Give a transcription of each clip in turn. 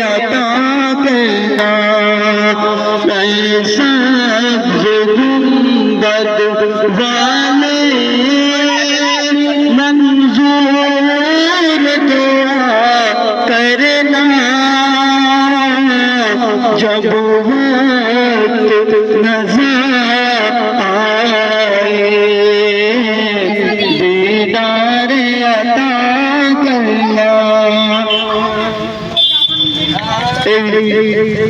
अता करना ऐसा गुंबद वाले मंजूर दुआ करना जब वक्त नजर आए दीदार अता करना।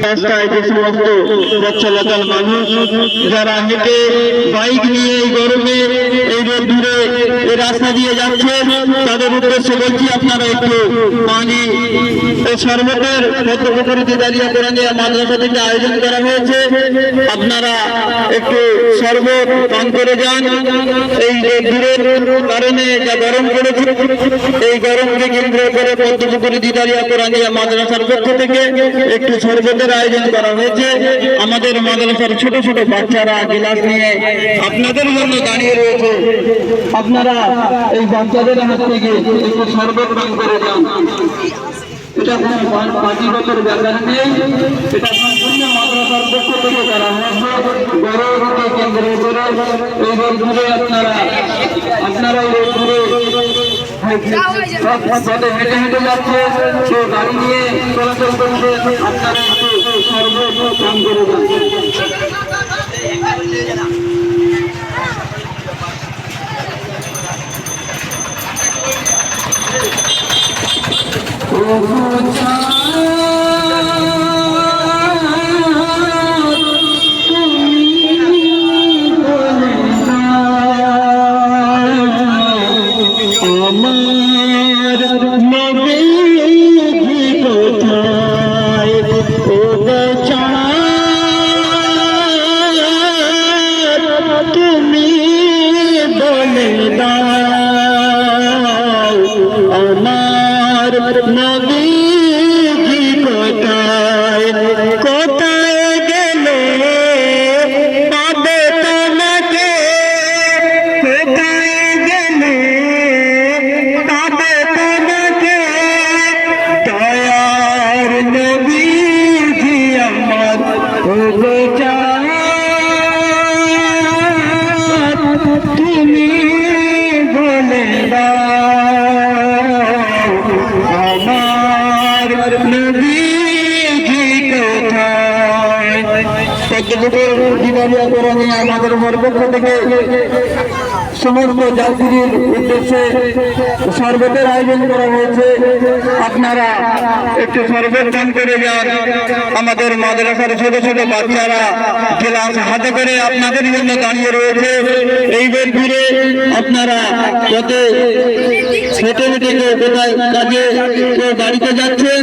রাস্তায় যে সমস্ত পথচলাকার মানুষ যারা হেঁটে বাইক নিয়ে এই গরমে এই রোদ্দুরে এই রাস্তা দিয়ে যাচ্ছে তাদের উদ্দেশ্যে বলছি আপনারা একটু পানি ও শরবতের পদ্মপুকুরীতে দাঁড়িয়ে কোরআনিয়া মাদ্রাসা থেকে আয়োজন করা হয়েছে, আপনারা একটু শরবত পান করে যান। এই রোদ্দুরের কারণে যা গরম পড়েছে এই গরমকে কেন্দ্র করে পদ্মপুকুরীতে দাঁড়িয়ে কোরআনিয়া মাদ্রাসার পক্ষ থেকে একটু শরবতের আয়োজন করা হয়েছে। আমাদের মাদ্রাসার ছোট ছোট বাচ্চারা গিলাস নিয়ে আপনাদের জন্য দাঁড়িয়ে রয়েছে, আপনারা এই বাচ্চাদের হাত থেকে একটু শরবত পান করে যান। এটা কোনো পার্টিগত ব্যাপার নেই, এটা সম্পূর্ণ মাদ্রাসার পক্ষ থেকে করা হয়েছে। গরমকে কেন্দ্র করে এই রোদ্দুরে আপনারা এই রোদ্দুরে হেঁটে হেঁটে যাচ্ছে, কেউ গাড়ি নিয়ে চলাচল করছে, আপনারা একটু শরবত পান করে যান। আমাদের পক্ষ থেকে সমস্ত যাত্রীর উদ্দেশ্যে শরবতের আয়োজন করা হয়েছে, আপনারা একটু শরবত পান করে যান। আমাদের মাদ্রাসার ছোট ছোট বাচ্চারা গ্লাস হাতে করে আপনাদের জন্য দাঁড়িয়ে রয়েছে। এই বের ঘুরে আপনারা পথে হেঁটে হেঁটে কেউ কোথায় কাজে কেউ গাড়িতে যাচ্ছেন,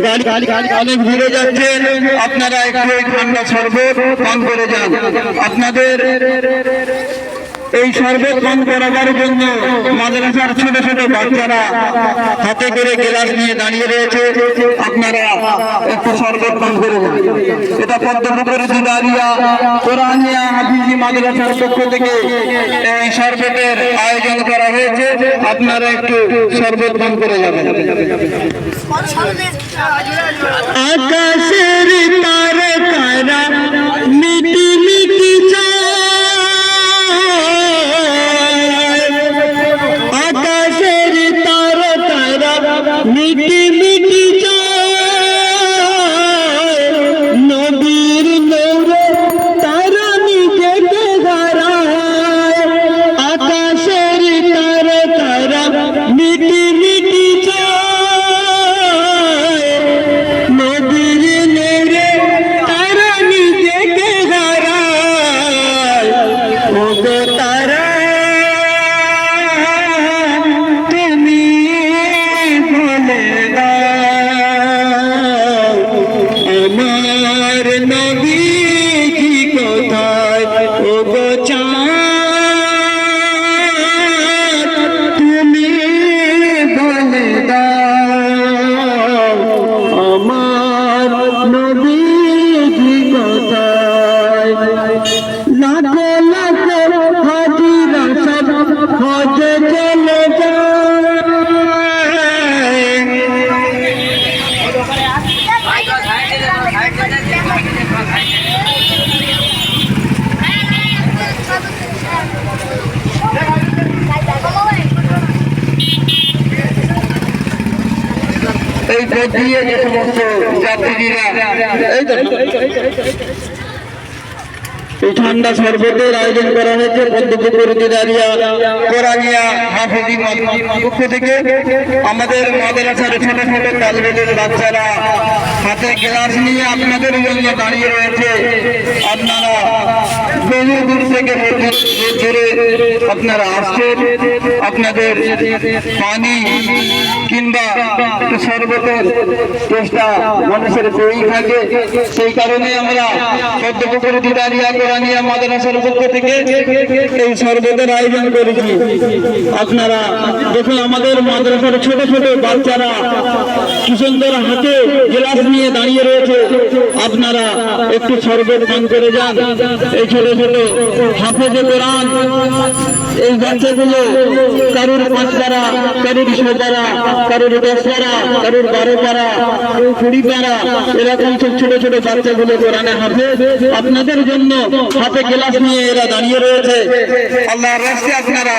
গাড়ি অনেক ঘুরে যাচ্ছেন, আপনারা একটু ঠান্ডা শরবত পান করে যান। আপনাদের এই শরবত পান করাবার জন্য মাদ্রাসার ছোট ছোট বাচ্চারা হাতে করে গ্লাস নিয়ে দাঁড়িয়ে রয়েছে, আপনারা একটু শরবত পান করে যান। এটা পদ্মপুকুরী দাঁড়িয়া কোরআনিয়া হাফিজি মাদ্রাসার পক্ষ থেকে এই শরবতের আয়োজন করা হয়েছে, আপনারা একটু শরবত পান করে যাবেন। আকাশের তারকারা মিটি মিটি মিটি মিটি নবীর নূরে তারা নিজেকে হারায়। আকাশের তারা মিটি মিটি নবীর নূরে তারা নিজেকে হারায়। ওগো তারা আমার নবীজি কোথায়, ওগো চাঁদ তুমি বলে দাও। আমার নবীজি কোথায়, লাখো লাখো হাজিরা সব হজে চলে যায়। ভোট দিয়ে যে সমস্ত যাত্রীরা এই ঠান্ডা শরবতের আয়োজন করা হয়েছে পদ্মপুকুর দিদারিয়া কোরআনিয়া হাফেজি পক্ষ থেকে। আমাদের মাদ্রাসার ছোট ছোট তালবেলের বাচ্চারা হাতে গ্লাস নিয়ে আপনাদের জন্য দাঁড়িয়ে রয়েছে। আপনারা বহু দূর থেকে ধরে আপনারা আসছেন, আপনাদের পানি কিংবা শরবতের চেষ্টা মানুষের বই থাকে, সেই কারণে আমরা পদ্মপুকুর দিদারিয়া কোরআনিয়া মাদ্রাসার পক্ষ থেকে এই শরবতের আয়োজন করেছি। আপনারা দেখুন আমাদের মাদ্রাসার ছোট ছোট বাচ্চারা কি সুন্দর হাতে গ্লাস নিয়ে দাঁড়িয়ে রয়েছে। আপনারা একটু শরবত পান করে যান। এই ছোট ছোট হাফেজে কোরআন এই বাচ্চাগুলো কারুর 5 পারা, কারুর 6 পারা, কারুর 10 পারা, কারুর 12 পারা, কেউ 20 পারা, এরকম ছোট ছোট বাচ্চাগুলো কোরআনে হাফেজ। আপনাদের জন্য হাতে গ্লাস নিয়ে এরা দাঁড়িয়ে রয়েছে। আল্লাহর রাস্তে আপনারা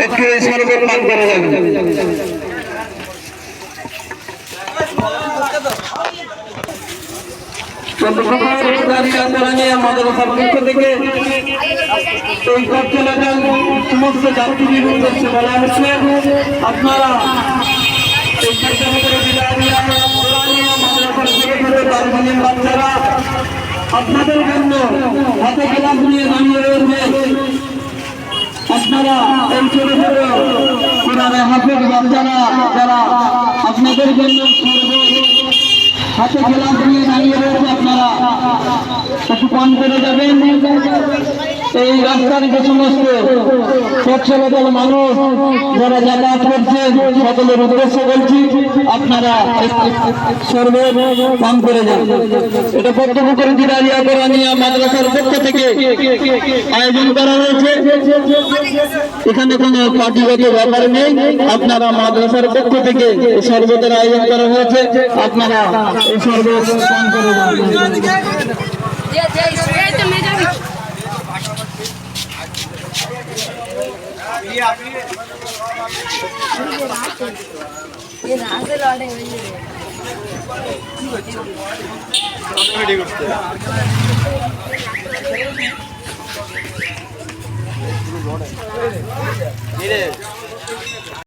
একটু শরবত পান করে যাবেন। মাদ্রাসার পক্ষ থেকে এই পথ চলাচল সমস্ত যাত্রীদের উদ্দেশ্যে বলা হচ্ছে, আপনারা এই বাচ্চারা আপনাদের জন্য হাতে গ্লাস নিয়ে দাঁড়িয়ে রয়েছে। আপনারা এই ছোট ছোট কোরআনে হাফেজ বাচ্চারা যারা আপনাদের জন্য হাতে গ্লাস নিয়ে দাঁড়িয়ে রয়েছে, আপনারা একটু পান করে যাবেন। এই রাস্তার যে সমস্ত পথচলাচল মানুষ যারা যাতায়াত করছে সকলের উদ্দেশ্য বলছি, আপনারা শরবত পান করে যান। এটা পদ্মপুকুর দিদারিয়া কোরআনিয়া মাদ্রাসার পক্ষ থেকে আয়োজন করা হয়েছে। এখানে কোনো পার্টিগত ব্যাপার নেই। আপনারা মাদ্রাসার পক্ষ থেকে শরবতের আয়োজন করা হয়েছে, আপনারা এই শরবত পান করে যান।